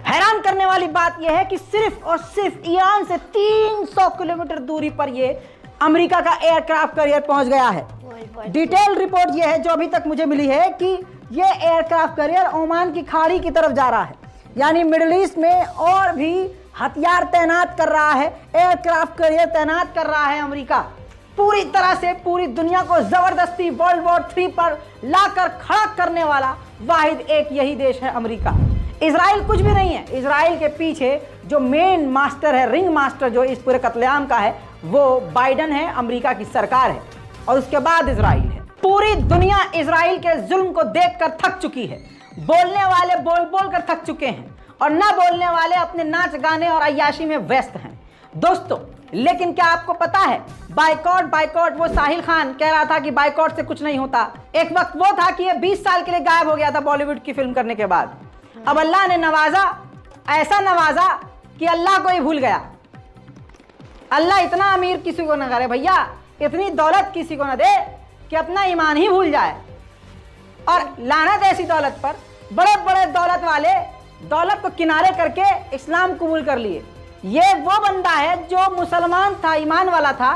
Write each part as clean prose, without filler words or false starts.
हैरान करने वाली बात यह है कि सिर्फ और सिर्फ ईरान से 300 किलोमीटर दूरी पर यह अमेरिका का एयरक्राफ्ट कैरियर पहुंच गया है। डिटेल रिपोर्ट यह है जो अभी तक मुझे मिली है कि यह एयरक्राफ्ट कैरियर ओमान की खाड़ी की तरफ जा रहा है, यानी मिडिल ईस्ट में और भी हथियार तैनात कर रहा है, एयरक्राफ्ट कैरियर तैनात कर रहा है अमेरिका। पूरी तरह से पूरी दुनिया को जबरदस्ती वर्ल्ड वॉर 3 पर लाकर खड़ा करने वाला वाहिद एक यही देश है अमेरिका। इजराइल कुछ भी नहीं है। इजराइल के पीछे जो मेन मास्टर है, रिंग मास्टर जो इस पूरे कत्लेआम का है, वो बाइडन है, अमेरिका की सरकार है, और उसके बाद इजराइल है। पूरी दुनिया इजराइल के जुल्म को देखकर थक चुकी है। बोलने वाले बोल बोल कर थक चुके हैं और ना बोलने वाले अपने नाच गाने और अय्याशी में व्यस्त हैं दोस्तों। लेकिन क्या आपको पता है, बाइकॉट, वो साहिल खान कह रहा था कि बाइकॉट से कुछ नहीं होता। एक वक्त वो था कि ये 20 साल के लिए गायब हो गया था बॉलीवुड की फिल्म करने के बाद। अब अल्लाह ने नवाजा, ऐसा नवाजा कि अल्लाह को ही भूल गया। अल्लाह इतना अमीर किसी को ना करे भैया, इतनी दौलत किसी को ना दे कि अपना ईमान ही भूल जाए। और लानत ऐसी दौलत पर, बड़े बड़े दौलत वाले दौलत को किनारे करके इस्लाम कबूल कर लिए। ये वो बंदा है जो मुसलमान था, ईमान वाला था,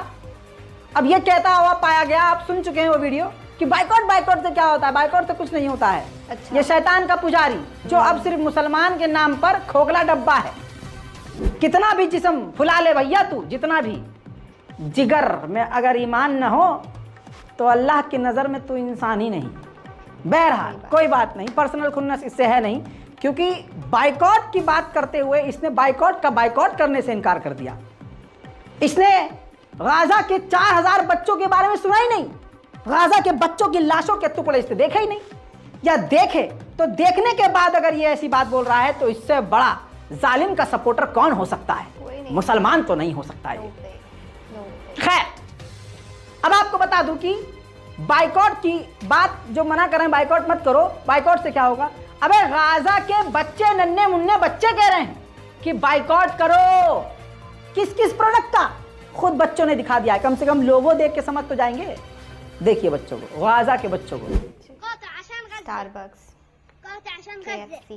अब ये कहता हुआ पाया गया, आप सुन चुके हैं वो वीडियो, कि बाइकॉट से क्या होता है, बाइकॉट से कुछ नहीं होता है। अच्छा। ये शैतान का पुजारी जो अब सिर्फ मुसलमान के नाम पर खोखला डब्बा है। कितना भी जिस्म फुला ले भैया तू, जितना भी, जिगर में अगर ईमान न हो तो अल्लाह की नज़र में तू इंसान ही नहीं। बहरहाल कोई बात नहीं, पर्सनल खुन्नस इससे है नहीं, क्योंकि बाइकॉट की बात करते हुए इसने बाइकॉट का बाइकॉट करने से इनकार कर दिया। इसने गाजा के 4000 बच्चों के बारे में सुना ही नहीं, गाजा के बच्चों की लाशों के टुकड़े इसने देखे ही नहीं, या देखे तो देखने के बाद अगर ये ऐसी बात बोल रहा है तो इससे बड़ा जालिम का सपोर्टर कौन हो सकता है? मुसलमान तो नहीं हो सकता है। खैर, अब आपको बता दूं कि बाइकॉट की बात जो मना कर रहे हैं, बाइकॉट मत करो, बाइकॉट से क्या होगा? अबे गाजा के बच्चे, नन्हे मुन्ने बच्चे कह रहे हैं कि बाइकॉट करो। किस किस प्रोडक्ट का? खुद बच्चों ने दिखा दिया है, कम से कम लोगो देख के समझ तो जाएंगे। देखिए बच्चों को, गाजा के बच्चों को। Starbucks, KFC,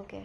okay.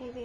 Maybe.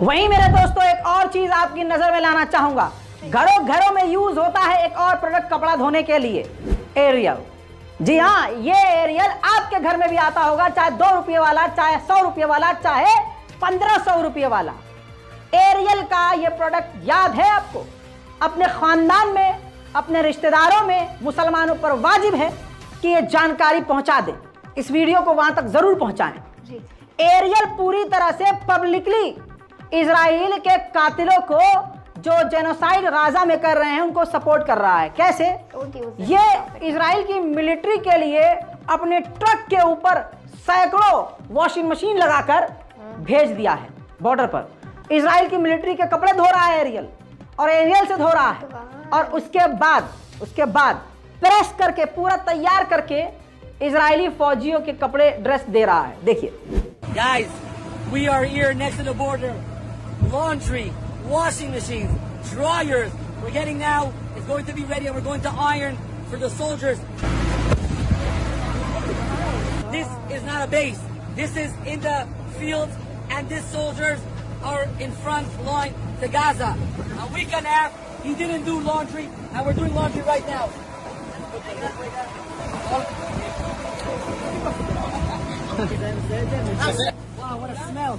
वहीं मेरे दोस्तों एक और चीज आपकी नजर में लाना चाहूंगा। घरों घरों में यूज होता है एक और प्रोडक्ट कपड़ा धोने के लिए, एरियल। जी हाँ, ये एरियल आपके घर में भी आता होगा, चाहे 2 रुपये वाला, चाहे 100 रुपये वाला, चाहे 1500 रुपये वाला। एरियल का ये प्रोडक्ट याद है आपको? अपने खानदान में, अपने रिश्तेदारों में, मुसलमानों पर वाजिब है कि ये जानकारी पहुंचा दे। इस वीडियो को वहां तक जरूर पहुंचाएं। एरियल पूरी तरह से पब्लिकली इजराइल के कातिलों को जो जेनोसाइड गाजा में कर रहे हैं उनको सपोर्ट कर रहा है। कैसे? ये इजराइल की मिलिट्री के लिए अपने ट्रक के ऊपर सैकड़ों वॉशिंग मशीन लगाकर भेज दिया है बॉर्डर पर। इजराइल की मिलिट्री के कपड़े धो रहा है एरियल, और एरियल से धो रहा है, और उसके बाद प्रेस करके पूरा तैयार करके इजरायली फौजियों के कपड़े, ड्रेस दे रहा है। देखिए Guys, we are here next to the border. Laundry, washing machines, dryers. We're getting now, it's going to be ready and we're going to iron for the soldiers. This is not a base. This is in the fields and these soldiers are in front line to Gaza. A week and a half, he didn't do laundry and we're doing laundry right now. Wow, what a smell.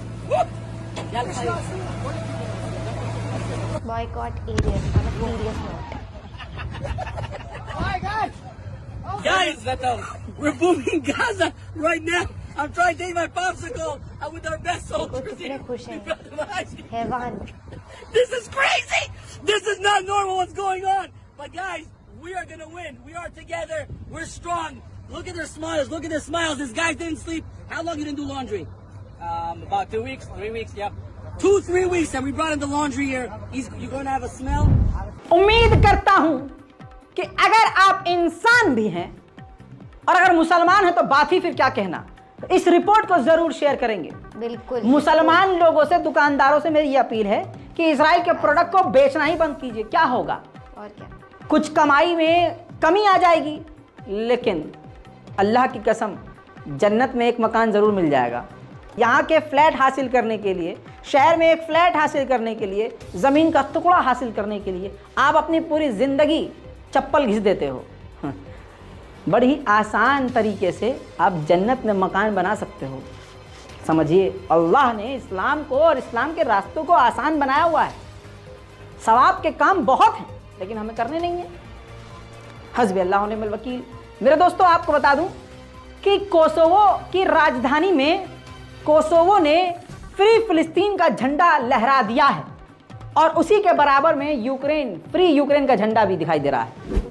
Boycott Ariel on a serious note. Alright guys, we're booming Gaza right now. I'm trying to take my popsicle with our best soldiers here. Heaven. This is crazy. This is not normal what's going on. But guys, we are gonna win. We are together. We're strong. Look at their smiles. Look at their smiles. This guy didn't sleep. How long you didn't do laundry? About 2 weeks, 3 weeks, yeah. 2-3 weeks and we brought him the laundry here. You're going to have a smell. उम्मीद करता हूं कि अगर आप इंसान भी हैं और अगर मुसलमान हैं तो बात ही फिर क्या कहना। तो इस रिपोर्ट को जरूर शेयर करेंगे। बिल्कुल। मुसलमान लोगों से, दुकानदारों से मेरी ये अपील है कि इजराइल के प्रोडक्ट को बेचना ही बंद कीजिए। क्या होगा? और क्या? कुछ कमाई में कमी आ जाएगी, लेकिन अल्लाह की कसम जन्नत में एक मकान ज़रूर मिल जाएगा। यहाँ के फ्लैट हासिल करने के लिए, शहर में एक फ्लैट हासिल करने के लिए, ज़मीन का टुकड़ा हासिल करने के लिए आप अपनी पूरी ज़िंदगी चप्पल घिस देते हो। बड़ी आसान तरीके से आप जन्नत में मकान बना सकते हो। समझिए, अल्लाह ने इस्लाम को और इस्लाम के रास्तों को आसान बनाया हुआ है। सवाब के काम बहुत हैं, लेकिन हमें करने नहीं है। हस्बी अल्लाह व निअमल वकील। मेरे दोस्तों, आपको बता दूं कि कोसोवो की राजधानी में कोसोवो ने फ्री फिलिस्तीन का झंडा लहरा दिया है और उसी के बराबर में यूक्रेन, फ्री यूक्रेन का झंडा भी दिखाई दे रहा है।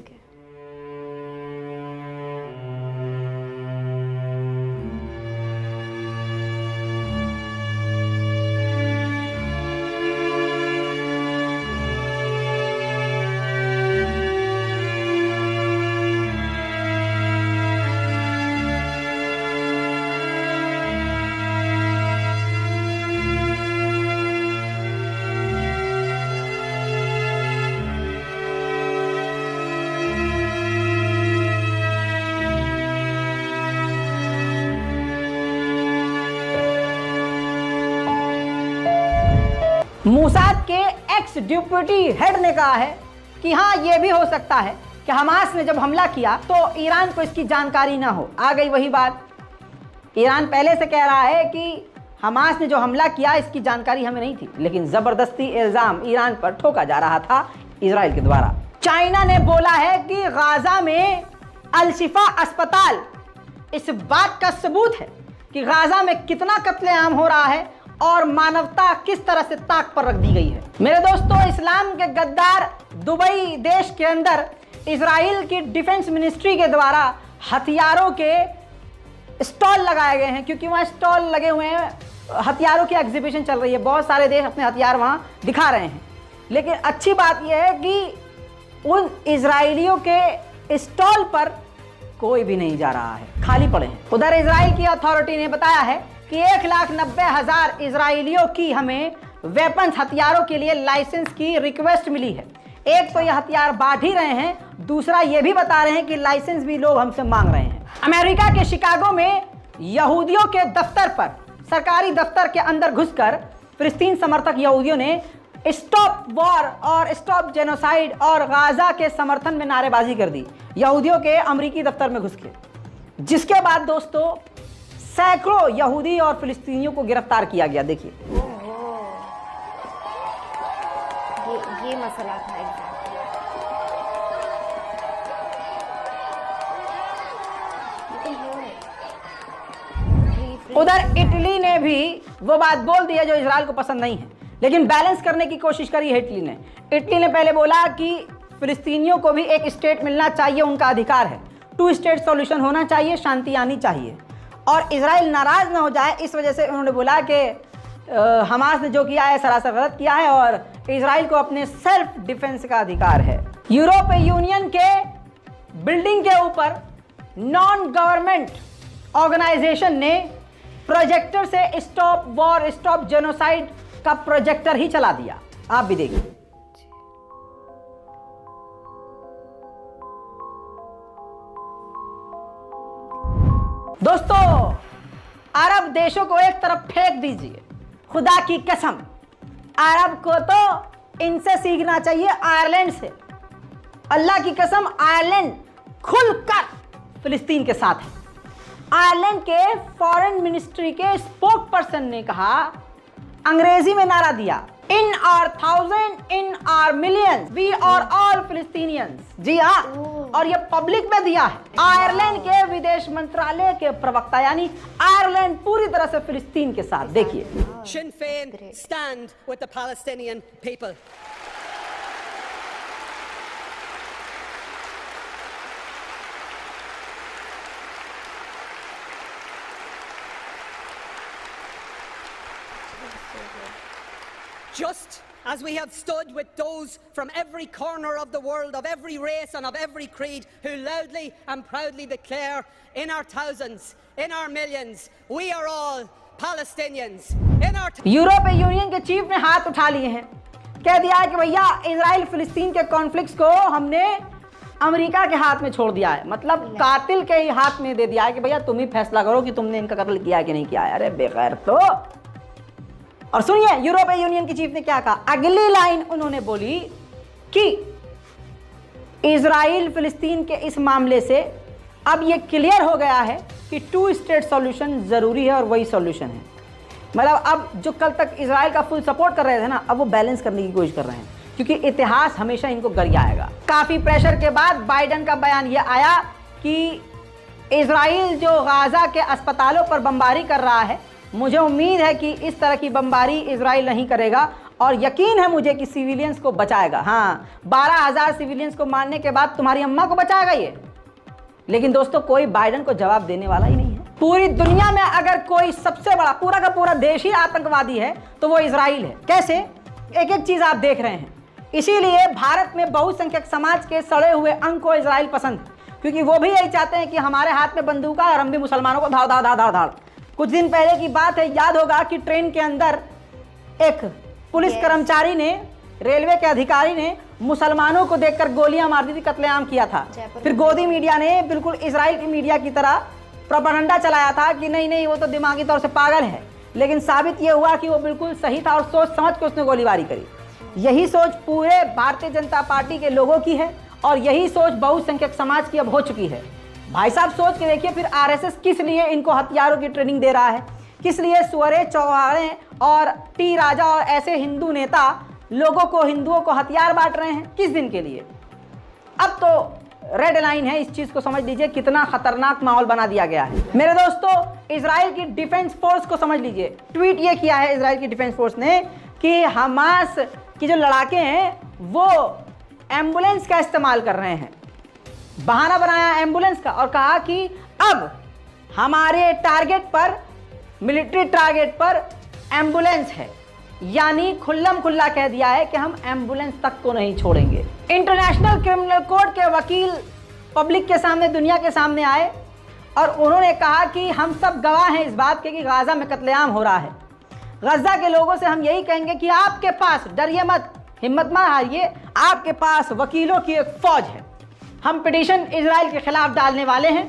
मूसाद के एक्स डिप्टी हेड ने कहा है कि हाँ, ये भी हो सकता है कि हमास ने जब हमला किया तो ईरान को इसकी जानकारी ना हो। आ गई वही बात। ईरान पहले से कह रहा है कि हमास ने जो हमला किया इसकी जानकारी हमें नहीं थी, लेकिन ज़बरदस्ती इल्ज़ाम ईरान पर ठोका जा रहा था इजराइल के द्वारा। चाइना ने बोला है कि गाजा में अल-शिफा अस्पताल इस बात का सबूत है कि गाजा में कितना कत्लेआम हो रहा है और मानवता किस तरह से ताक पर रख दी गई है। मेरे दोस्तों, इस्लाम के गद्दार दुबई देश के अंदर इजराइल की डिफेंस मिनिस्ट्री के द्वारा हथियारों के स्टॉल लगाए गए हैं, क्योंकि वहाँ स्टॉल लगे हुए हैं, हथियारों की एग्जीबिशन चल रही है। बहुत सारे देश अपने हथियार वहाँ दिखा रहे हैं, लेकिन अच्छी बात यह है कि उन इजरायलियों के स्टॉल पर कोई भी नहीं जा रहा है, खाली पड़े हैं। उधर इजराइल की अथॉरिटी ने बताया है कि 1,90,000 इजरायलियों की हमें वेपन्स, हथियारों के लिए लाइसेंस की रिक्वेस्ट मिली है। एक तो ये हथियार बांट ही रहे हैं, दूसरा ये भी बता रहे हैं कि लाइसेंस भी लोग हमसे मांग रहे हैं। अमेरिका के शिकागो में यहूदियों के दफ्तर पर, सरकारी दफ्तर के अंदर घुसकर फिलिस्तीन समर्थक यहूदियों ने स्टॉप वॉर और स्टॉप जेनोसाइड और गाजा के समर्थन में नारेबाजी कर दी, यहूदियों के अमेरिकी दफ्तर में घुस के। जिसके बाद दोस्तों सैकड़ों यहूदी और फिलिस्तीनियों को गिरफ्तार किया गया। देखिए, ये मसला था उधर इटली ने भी वो बात बोल दी है जो इजराइल को पसंद नहीं है, लेकिन बैलेंस करने की कोशिश करी है इटली ने। इटली ने पहले बोला कि फिलिस्तीनियों को भी एक स्टेट मिलना चाहिए, उनका अधिकार है, 2 स्टेट सॉल्यूशन होना चाहिए, शांति आनी चाहिए, और इजराइल नाराज ना हो जाए, इस वजह से उन्होंने बोला कि हमास ने जो किया है सरासर गलत किया है और इजराइल को अपने सेल्फ डिफेंस का अधिकार है। यूरोपीय यूनियन के बिल्डिंग के ऊपर नॉन गवर्नमेंट ऑर्गेनाइजेशन ने प्रोजेक्टर से स्टॉप वॉर, स्टॉप जेनोसाइड का प्रोजेक्टर ही चला दिया। आप भी देखिए। दोस्तों, अरब देशों को एक तरफ फेंक दीजिए, खुदा की कसम अरब को तो इनसे सीखना चाहिए, आयरलैंड से। अल्लाह की कसम, आयरलैंड खुलकर फिलिस्तीन के साथ है। आयरलैंड के फॉरेन मिनिस्ट्री के स्पोक पर्सन ने कहा, अंग्रेजी में नारा दिया, in are 1000, in are millions, we are all Palestinians. जी हाँ, और ये पब्लिक में दिया है। आयरलैंड के विदेश मंत्रालय के प्रवक्ता, यानी आयरलैंड पूरी तरह से फिलिस्तीन के साथ। देखिए, Sinn Féin stand with the Palestinian people. Just as we have stood with those from every corner of the world, of every race and of every creed, who loudly and proudly declare in our thousands, in our millions, we are all Palestinians. In our यूरोपीय union के chief ने हाथ उठा लिए हैं, कह दिया है कि भैया इजराइल फिलिस्तीन के कॉन्फ्लिक्ट्स को हमने अमेरिका के हाथ में छोड़ दिया है, मतलब कातिल के ही हाथ में दे दिया है कि भैया तुम ही फैसला करो कि तुमने इनका कत्ल किया कि नहीं किया है। अरे बेगैर तो। और सुनिए यूरोपीय यूनियन की चीफ ने क्या कहा, अगली लाइन उन्होंने बोली कि इजराइल फिलिस्तीन के इस मामले से अब यह क्लियर हो गया है कि 2 स्टेट सॉल्यूशन जरूरी है और वही सॉल्यूशन है। मतलब अब जो कल तक इजराइल का फुल सपोर्ट कर रहे थे ना, अब वो बैलेंस करने की कोशिश कर रहे हैं, क्योंकि इतिहास हमेशा इनको गरियाएगा। काफी प्रेशर के बाद बाइडेन का बयान यह आया कि इजराइल जो गाजा के अस्पतालों पर बमबारी कर रहा है, मुझे उम्मीद है कि इस तरह की बमबारी इजराइल नहीं करेगा और यकीन है मुझे कि सिविलियंस को बचाएगा। हाँ, 12,000 सिविलियंस को मारने के बाद तुम्हारी अम्मा को बचाएगा ये। लेकिन दोस्तों कोई बाइडेन को जवाब देने वाला ही नहीं है। पूरी दुनिया में अगर कोई सबसे बड़ा पूरा का पूरा देश ही आतंकवादी है तो वो इजराइल है। कैसे? एक एक चीज आप देख रहे हैं। इसीलिए भारत में बहुसंख्यक समाज के सड़े हुए अंग को इजराइल पसंद, क्योंकि वो भी यही चाहते हैं कि हमारे हाथ में बंदूक है और हम भी मुसलमानों को धाड़ धाड़ धाड़ धाड़ धाड़। कुछ दिन पहले की बात है, याद होगा कि ट्रेन के अंदर एक पुलिस कर्मचारी ने, रेलवे के अधिकारी ने मुसलमानों को देखकर गोलियां मार दी थी, कत्लेआम किया था। फिर गोदी मीडिया ने बिल्कुल इजराइल की मीडिया की तरह प्रोपेगेंडा चलाया था कि नहीं नहीं वो तो दिमागी तौर से पागल है, लेकिन साबित ये हुआ कि वो बिल्कुल सही था और सोच समझ के उसने गोलीबारी करी। यही सोच पूरे भारतीय जनता पार्टी के लोगों की है और यही सोच बहुसंख्यक समाज की अब हो चुकी है। भाई साहब सोच के देखिए, फिर आरएसएस किस लिए इनको हथियारों की ट्रेनिंग दे रहा है, किस लिए सुअरे चौहाड़े और टी राजा और ऐसे हिंदू नेता लोगों को, हिंदुओं को हथियार बांट रहे हैं, किस दिन के लिए? अब तो रेड लाइन है, इस चीज को समझ लीजिए कितना खतरनाक माहौल बना दिया गया है। मेरे दोस्तों इजराइल की डिफेंस फोर्स को समझ लीजिए, ट्वीट ये किया है इजराइल की डिफेंस फोर्स ने कि हमास की जो लड़ाके हैं वो एम्बुलेंस का इस्तेमाल कर रहे हैं। बहाना बनाया एम्बुलेंस का और कहा कि अब हमारे टारगेट पर, मिलिट्री टारगेट पर एम्बुलेंस है, यानी खुल्लम खुल्ला कह दिया है कि हम एम्बुलेंस तक को नहीं छोड़ेंगे। इंटरनेशनल क्रिमिनल कोर्ट के वकील पब्लिक के सामने, दुनिया के सामने आए और उन्होंने कहा कि हम सब गवाह हैं इस बात के कि गाजा में कत्लेआम हो रहा है। गजा के लोगों से हम यही कहेंगे कि आपके पास, डरिए मत, हिम्मत मत हारिए, आपके पास वकीलों की एक फौज है। हम पिटीशन इजराइल के खिलाफ डालने वाले हैं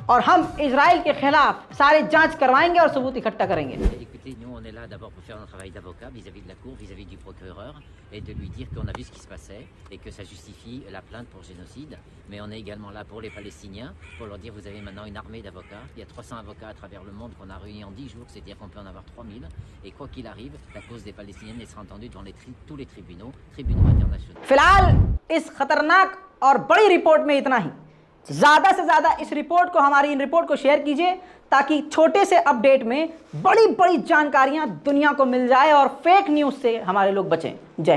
और हम इजराइल के खिलाफ सारे जांच करवाएंगे और सबूत इकट्ठा करेंगे। Écoutez, nous on est là d'abord pour faire notre travail d'avocat vis-à-vis de la cour, vis-à-vis du procureur et de lui dire qu'on a vu ce qui se passait et que ça justifie la plainte pour génocide. Mais on est également là pour les Palestiniens, pour leur dire vous avez maintenant une armée d'avocats. Il y a 300 avocats à travers le monde qu'on a réunis en 10 jours, c'est-à-dire qu'on peut en avoir 3000. Et quoi qu'il arrive, la cause des Palestiniens sera entendue devant tous les tribunaux internationaux. फिलहाल इस खतरनाक और बड़ी report में इतना ही। ज्यादा से ज्यादा इस रिपोर्ट को, हमारी इन रिपोर्ट को शेयर कीजिए ताकि छोटे से अपडेट में बड़ी बड़ी जानकारियां दुनिया को मिल जाए और फेक न्यूज से हमारे लोग बचें। जय